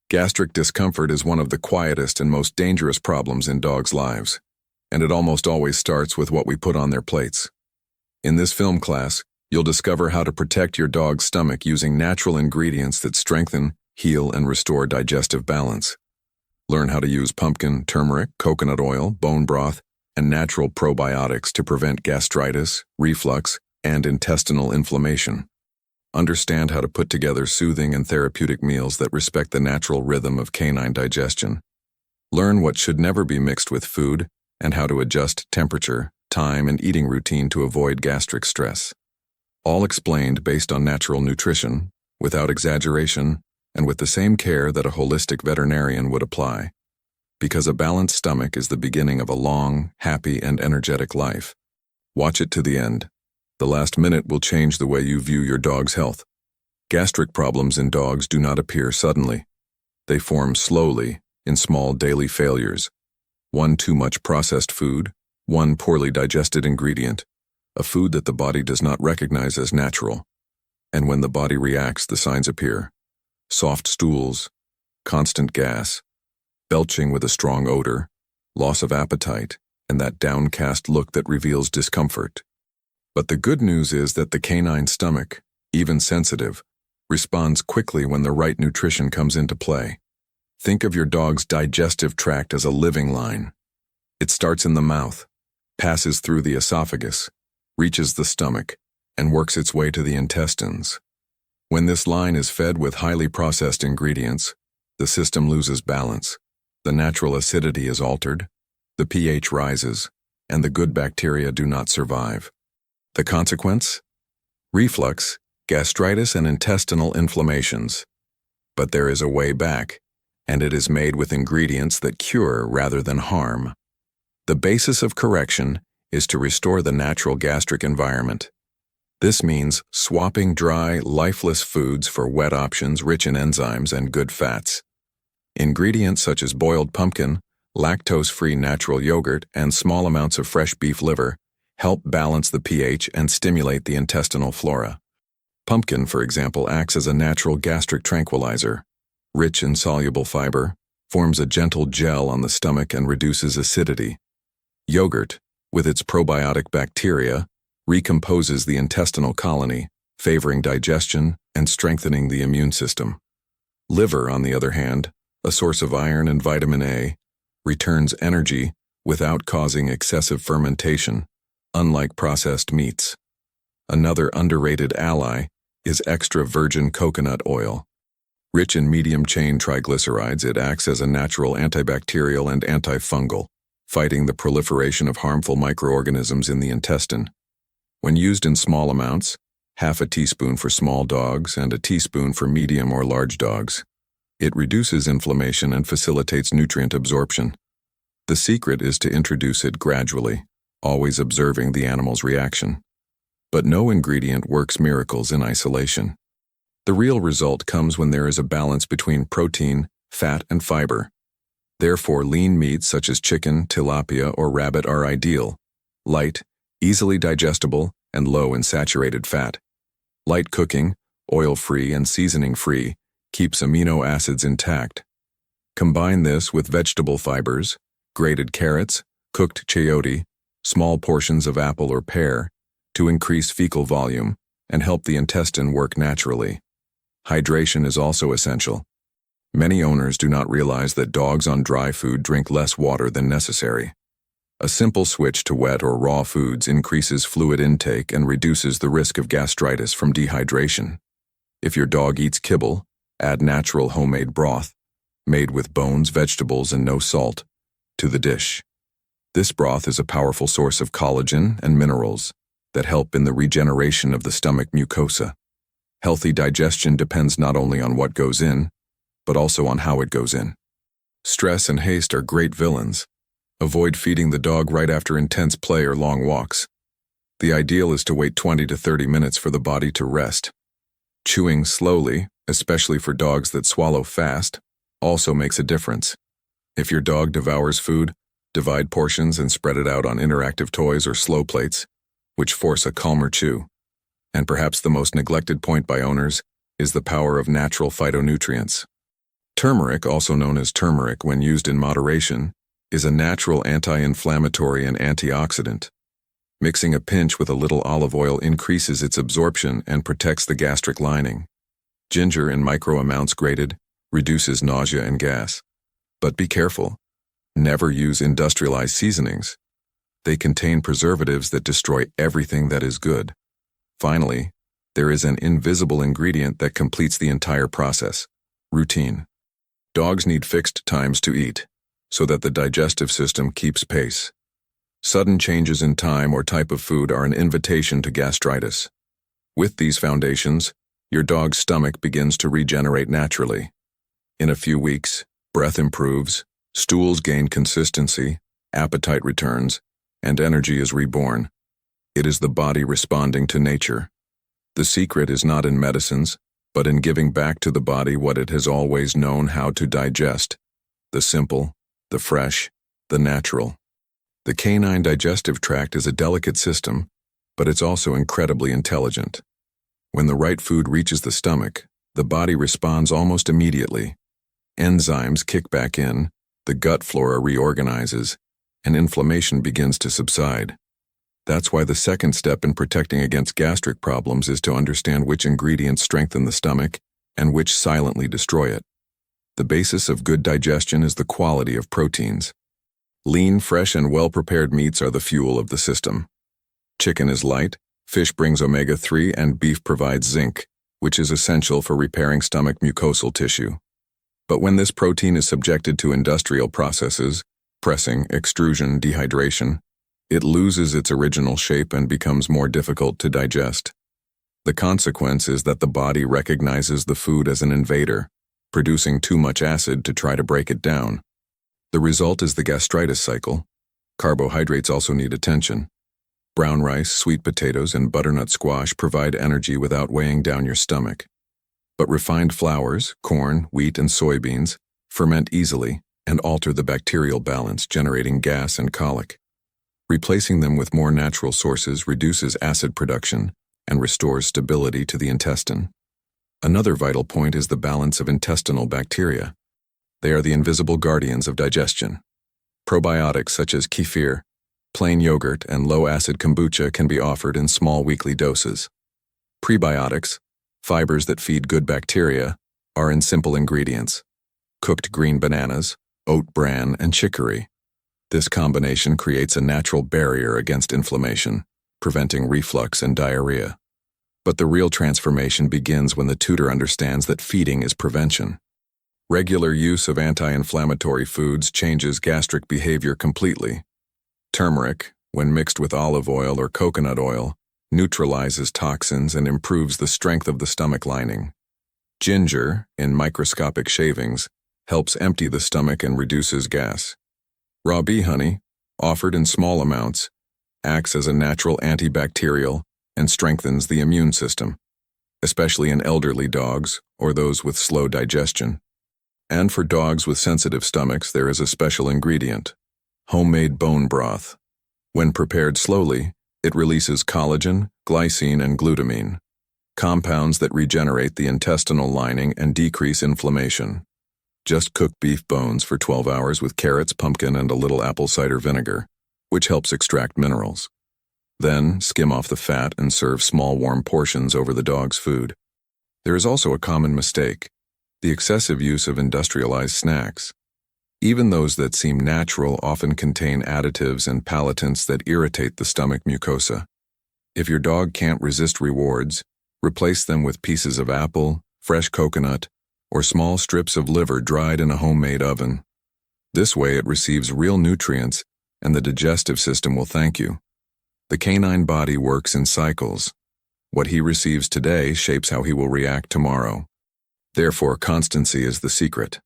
Gastric discomfort is one of the quietest and most dangerous problems in dogs' lives, and it almost always starts with what we put on their plates. In this film class, you'll discover how to protect your dog's stomach using natural ingredients that strengthen, heal, and restore digestive balance. Learn how to use pumpkin, turmeric, coconut oil, bone broth, and natural probiotics to prevent gastritis, reflux, and intestinal inflammation. Understand how to put together soothing and therapeutic meals that respect the natural rhythm of canine digestion. Learn what should never be mixed with food and how to adjust temperature, time, and eating routine to avoid gastric stress. All explained based on natural nutrition, without exaggeration, and with the same care that a holistic veterinarian would apply. Because a balanced stomach is the beginning of a long, happy, and energetic life. Watch it to the end. The last minute will change the way you view your dog's health. Gastric problems in dogs do not appear suddenly. They form slowly, in small daily failures. One too much processed food, one poorly digested ingredient, a food that the body does not recognize as natural. And when the body reacts, the signs appear. Soft stools, constant gas, belching with a strong odor, loss of appetite, and that downcast look that reveals discomfort. But the good news is that the canine stomach, even sensitive, responds quickly when the right nutrition comes into play. Think of your dog's digestive tract as a living line. It starts in the mouth, passes through the esophagus, reaches the stomach, and works its way to the intestines. When this line is fed with highly processed ingredients, the system loses balance. The natural acidity is altered, the pH rises, and the good bacteria do not survive. The consequence? Reflux, gastritis, and intestinal inflammations. But there is a way back, and it is made with ingredients that cure rather than harm. The basis of correction is to restore the natural gastric environment. This means swapping dry, lifeless foods for wet options rich in enzymes and good fats. Ingredients such as boiled pumpkin, lactose-free natural yogurt, and small amounts of fresh beef liver help balance the pH and stimulate the intestinal flora. Pumpkin, for example, acts as a natural gastric tranquilizer. Rich in soluble fiber, forms a gentle gel on the stomach and reduces acidity. Yogurt, with its probiotic bacteria, recomposes the intestinal colony, favoring digestion and strengthening the immune system. Liver, on the other hand, a source of iron and vitamin A, returns energy without causing excessive fermentation, unlike processed meats. Another underrated ally is extra virgin coconut oil. Rich in medium-chain triglycerides, it acts as a natural antibacterial and antifungal, fighting the proliferation of harmful microorganisms in the intestine. When used in small amounts, half a teaspoon for small dogs and a teaspoon for medium or large dogs, it reduces inflammation and facilitates nutrient absorption. The secret is to introduce it gradually, always observing the animal's reaction. But no ingredient works miracles in isolation. The real result comes when there is a balance between protein, fat, and fiber. Therefore, lean meats such as chicken, tilapia, or rabbit are ideal. Light, easily digestible, and low in saturated fat. Light cooking, oil-free and seasoning-free, keeps amino acids intact. Combine this with vegetable fibers, grated carrots, cooked chayote, small portions of apple or pear, to increase fecal volume and help the intestine work naturally. Hydration is also essential. Many owners do not realize that dogs on dry food drink less water than necessary. A simple switch to wet or raw foods increases fluid intake and reduces the risk of gastritis from dehydration. If your dog eats kibble, add natural homemade broth, made with bones, vegetables, and no salt, to the dish. This broth is a powerful source of collagen and minerals that help in the regeneration of the stomach mucosa. Healthy digestion depends not only on what goes in, but also on how it goes in. Stress and haste are great villains. Avoid feeding the dog right after intense play or long walks. The ideal is to wait 20 to 30 minutes for the body to rest. Chewing slowly, especially for dogs that swallow fast, also makes a difference. If your dog devours food, divide portions and spread it out on interactive toys or slow plates, which force a calmer chew. And perhaps the most neglected point by owners is the power of natural phytonutrients. Turmeric, also known as turmeric when used in moderation, is a natural anti-inflammatory and antioxidant. Mixing a pinch with a little olive oil increases its absorption and protects the gastric lining. Ginger in micro amounts grated reduces nausea and gas. But be careful. Never use industrialized seasonings. They contain preservatives that destroy everything that is good. Finally, there is an invisible ingredient that completes the entire process: routine. Dogs need fixed times to eat, so that the digestive system keeps pace. Sudden changes in time or type of food are an invitation to gastritis. With these foundations, your dog's stomach begins to regenerate naturally. In a few weeks, breath improves, stools gain consistency, appetite returns, and energy is reborn. It is the body responding to nature. The secret is not in medicines, but in giving back to the body what it has always known how to digest: the simple, the fresh, the natural. The canine digestive tract is a delicate system, but it's also incredibly intelligent. When the right food reaches the stomach, the body responds almost immediately. Enzymes kick back in, the gut flora reorganizes, and inflammation begins to subside. That's why the second step in protecting against gastric problems is to understand which ingredients strengthen the stomach and which silently destroy it. The basis of good digestion is the quality of proteins. Lean, fresh, and well-prepared meats are the fuel of the system. Chicken is light, fish brings omega-3, and beef provides zinc, which is essential for repairing stomach mucosal tissue. But when this protein is subjected to industrial processes, pressing, extrusion, dehydration, it loses its original shape and becomes more difficult to digest. The consequence is that the body recognizes the food as an invader, producing too much acid to try to break it down. The result is the gastritis cycle. Carbohydrates also need attention. Brown rice, sweet potatoes, and butternut squash provide energy without weighing down your stomach. But refined flours, corn, wheat, and soybeans ferment easily and alter the bacterial balance, generating gas and colic. Replacing them with more natural sources reduces acid production and restores stability to the intestine. Another vital point is the balance of intestinal bacteria. They are the invisible guardians of digestion. Probiotics such as kefir, plain yogurt, and low-acid kombucha can be offered in small weekly doses. Prebiotics, fibers that feed good bacteria, are in simple ingredients: cooked green bananas, oat bran, and chicory. This combination creates a natural barrier against inflammation, preventing reflux and diarrhea. But the real transformation begins when the tutor understands that feeding is prevention. Regular use of anti-inflammatory foods changes gastric behavior completely. Turmeric, when mixed with olive oil or coconut oil, neutralizes toxins and improves the strength of the stomach lining. Ginger, in microscopic shavings, helps empty the stomach and reduces gas. Raw bee honey, offered in small amounts, acts as a natural antibacterial and strengthens the immune system, especially in elderly dogs or those with slow digestion. And for dogs with sensitive stomachs, there is a special ingredient: homemade bone broth. When prepared slowly, it releases collagen, glycine, and glutamine, compounds that regenerate the intestinal lining and decrease inflammation. Just cook beef bones for 12 hours with carrots, pumpkin, and a little apple cider vinegar, which helps extract minerals. Then, skim off the fat and serve small warm portions over the dog's food. There is also a common mistake: the excessive use of industrialized snacks. Even those that seem natural often contain additives and palatants that irritate the stomach mucosa. If your dog can't resist rewards, replace them with pieces of apple, fresh coconut, or small strips of liver dried in a homemade oven. This way it receives real nutrients, and the digestive system will thank you. The canine body works in cycles. What he receives today shapes how he will react tomorrow. Therefore, constancy is the secret.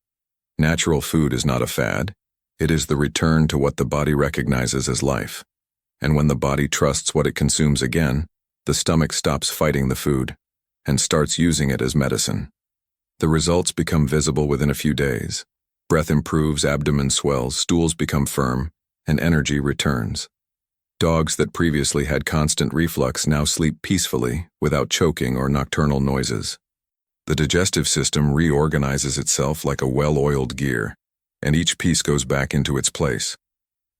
Natural food is not a fad. It is the return to what the body recognizes as life. And when the body trusts what it consumes again, the stomach stops fighting the food and starts using it as medicine. The results become visible within a few days. Breath improves, abdomen swells, stools become firm, and energy returns. Dogs that previously had constant reflux now sleep peacefully without choking or nocturnal noises. The digestive system reorganizes itself like a well-oiled gear, and each piece goes back into its place.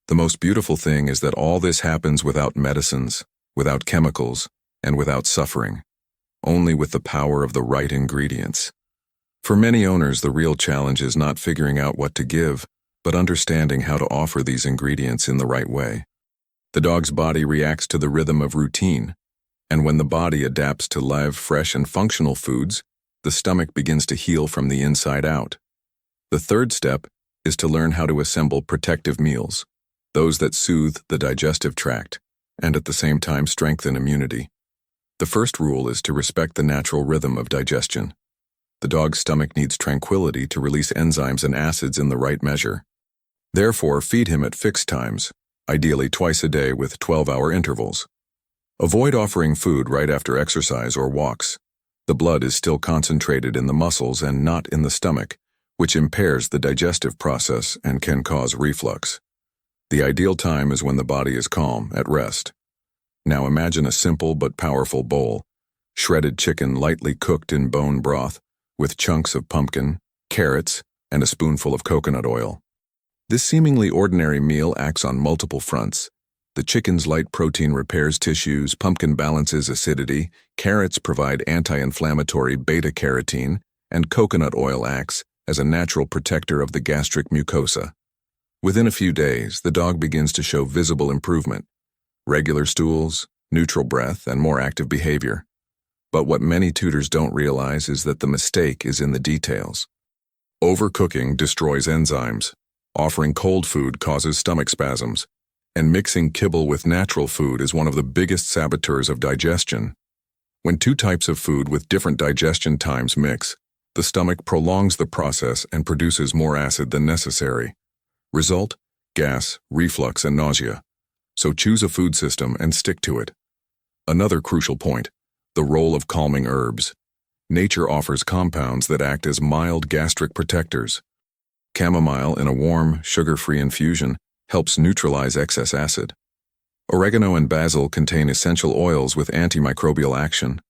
The most beautiful thing is that all this happens without medicines, without chemicals, and without suffering, only with the power of the right ingredients. For many owners, the real challenge is not figuring out what to give, but understanding how to offer these ingredients in the right way. The dog's body reacts to the rhythm of routine, and when the body adapts to live, fresh, and functional foods, the stomach begins to heal from the inside out. The third step is to learn how to assemble protective meals, those that soothe the digestive tract, and at the same time strengthen immunity. The first rule is to respect the natural rhythm of digestion. The dog's stomach needs tranquility to release enzymes and acids in the right measure. Therefore, feed him at fixed times, ideally twice a day with 12-hour intervals. Avoid offering food right after exercise or walks. The blood is still concentrated in the muscles and not in the stomach, which impairs the digestive process and can cause reflux. The ideal time is when the body is calm, at rest. Now imagine a simple but powerful bowl: shredded chicken lightly cooked in bone broth, with chunks of pumpkin, carrots, and a spoonful of coconut oil. This seemingly ordinary meal acts on multiple fronts. The chicken's light protein repairs tissues, pumpkin balances acidity, carrots provide anti-inflammatory beta-carotene, and coconut oil acts as a natural protector of the gastric mucosa. Within a few days, the dog begins to show visible improvement: regular stools, neutral breath, and more active behavior. But what many tutors don't realize is that the mistake is in the details. Overcooking destroys enzymes, offering cold food causes stomach spasms, and mixing kibble with natural food is one of the biggest saboteurs of digestion. When two types of food with different digestion times mix, the stomach prolongs the process and produces more acid than necessary. Result: gas, reflux, and nausea. So choose a food system and stick to it. Another crucial point: the role of calming herbs. Nature offers compounds that act as mild gastric protectors. Chamomile in a warm, sugar-free infusion helps neutralize excess acid. Oregano and basil contain essential oils with antimicrobial action.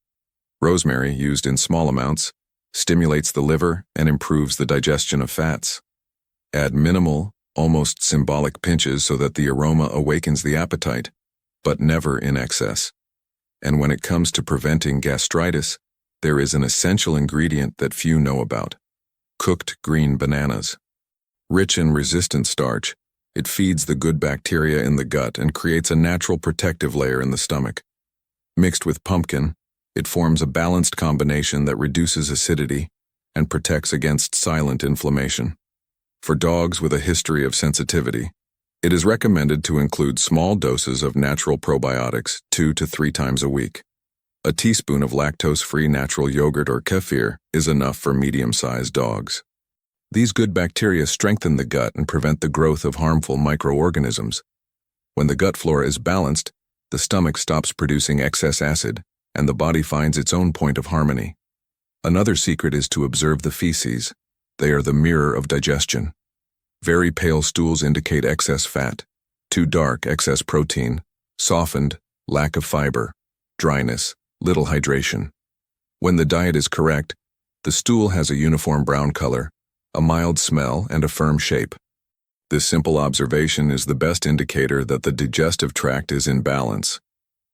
Rosemary, used in small amounts, stimulates the liver and improves the digestion of fats. Add minimal, almost symbolic pinches so that the aroma awakens the appetite, but never in excess. And when it comes to preventing gastritis, there is an essential ingredient that few know about: cooked green bananas. Rich in resistant starch, it feeds the good bacteria in the gut and creates a natural protective layer in the stomach. Mixed with pumpkin, it forms a balanced combination that reduces acidity and protects against silent inflammation. For dogs with a history of sensitivity, it is recommended to include small doses of natural probiotics 2 to 3 times a week. A teaspoon of lactose-free natural yogurt or kefir is enough for medium-sized dogs. These good bacteria strengthen the gut and prevent the growth of harmful microorganisms. When the gut flora is balanced, the stomach stops producing excess acid, and the body finds its own point of harmony. Another secret is to observe the feces. They are the mirror of digestion. Very pale stools indicate excess fat, too dark, excess protein, softened, lack of fiber, dryness, little hydration. When the diet is correct, the stool has a uniform brown color, a mild smell, and a firm shape. This simple observation is the best indicator that the digestive tract is in balance.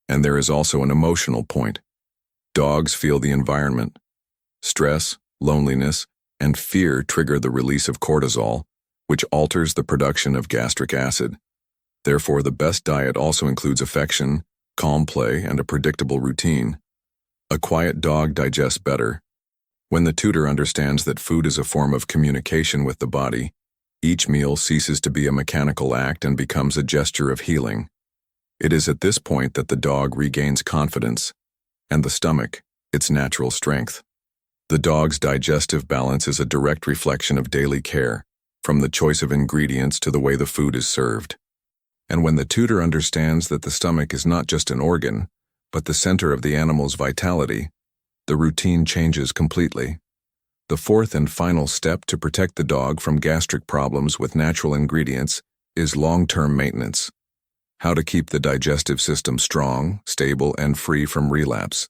And there is also an emotional point. Dogs feel the environment. Stress, loneliness, and fear trigger the release of cortisol, which alters the production of gastric acid. Therefore, the best diet also includes affection, calm play, and a predictable routine. A quiet dog digests better. When the tutor understands that food is a form of communication with the body, each meal ceases to be a mechanical act and becomes a gesture of healing. It is at this point that the dog regains confidence, and the stomach, its natural strength. The dog's digestive balance is a direct reflection of daily care, from the choice of ingredients to the way the food is served. And when the tutor understands that the stomach is not just an organ, but the center of the animal's vitality, the routine changes completely. The fourth and final step to protect the dog from gastric problems with natural ingredients is long-term maintenance. How to keep the digestive system strong, stable, and free from relapse.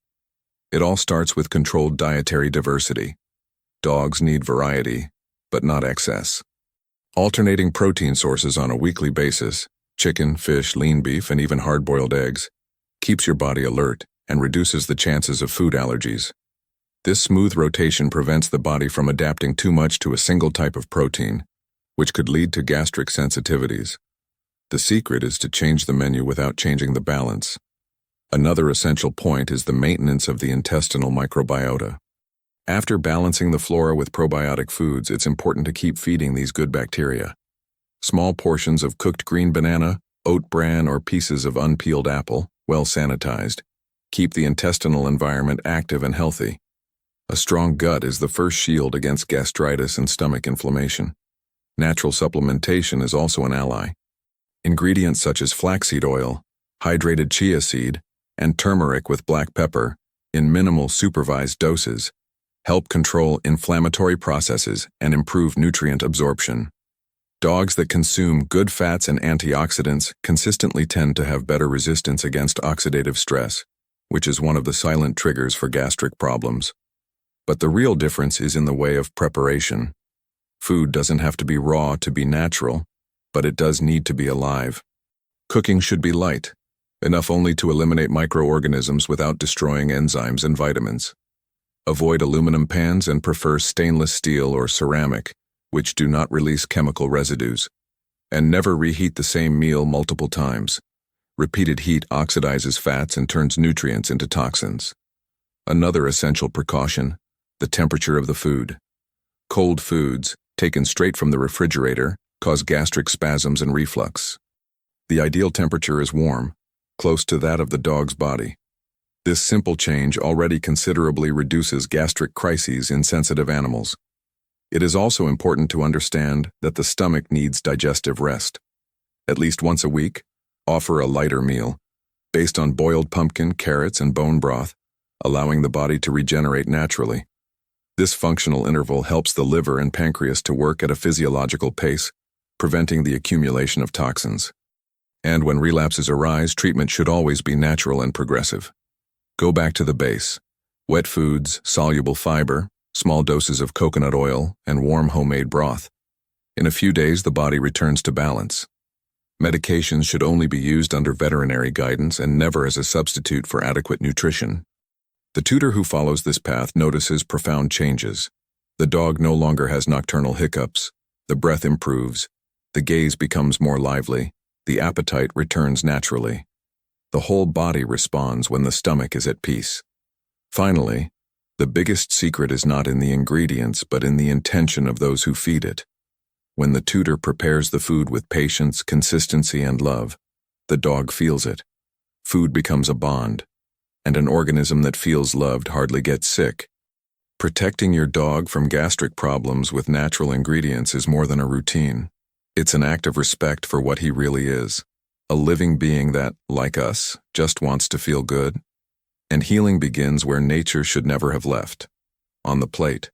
It all starts with controlled dietary diversity. Dogs need variety, but not excess. Alternating protein sources on a weekly basis, chicken, fish, lean beef, and even hard-boiled eggs, keeps your body alert and reduces the chances of food allergies. This smooth rotation prevents the body from adapting too much to a single type of protein, which could lead to gastric sensitivities. The secret is to change the menu without changing the balance. Another essential point is the maintenance of the intestinal microbiota. After balancing the flora with probiotic foods, it's important to keep feeding these good bacteria. Small portions of cooked green banana, oat bran, or pieces of unpeeled apple, well sanitized, keep the intestinal environment active and healthy. A strong gut is the first shield against gastritis and stomach inflammation. Natural supplementation is also an ally. Ingredients such as flaxseed oil, hydrated chia seed, and turmeric with black pepper, in minimal supervised doses, help control inflammatory processes and improve nutrient absorption. Dogs that consume good fats and antioxidants consistently tend to have better resistance against oxidative stress, which is one of the silent triggers for gastric problems. But the real difference is in the way of preparation. Food doesn't have to be raw to be natural, but it does need to be alive. Cooking should be light, enough only to eliminate microorganisms without destroying enzymes and vitamins. Avoid aluminum pans and prefer stainless steel or ceramic, which do not release chemical residues. And never reheat the same meal multiple times. Repeated heat oxidizes fats and turns nutrients into toxins. Another essential precaution: the temperature of the food. Cold foods, taken straight from the refrigerator, cause gastric spasms and reflux. The ideal temperature is warm, close to that of the dog's body. This simple change already considerably reduces gastric crises in sensitive animals. It is also important to understand that the stomach needs digestive rest. At least once a week, offer a lighter meal, based on boiled pumpkin, carrots, and bone broth, allowing the body to regenerate naturally. This functional interval helps the liver and pancreas to work at a physiological pace, preventing the accumulation of toxins. And when relapses arise, treatment should always be natural and progressive. Go back to the base: wet foods, soluble fiber, small doses of coconut oil, and warm homemade broth. In a few days, the body returns to balance. Medications should only be used under veterinary guidance and never as a substitute for adequate nutrition. The tutor who follows this path notices profound changes. The dog no longer has nocturnal hiccups, the breath improves, the gaze becomes more lively, the appetite returns naturally. The whole body responds when the stomach is at peace. Finally, the biggest secret is not in the ingredients but in the intention of those who feed it. When the tutor prepares the food with patience, consistency, and love, the dog feels it. Food becomes a bond, and an organism that feels loved hardly gets sick. Protecting your dog from gastric problems with natural ingredients is more than a routine. It's an act of respect for what he really is. A living being that, like us, just wants to feel good. And healing begins where nature should never have left: on the plate.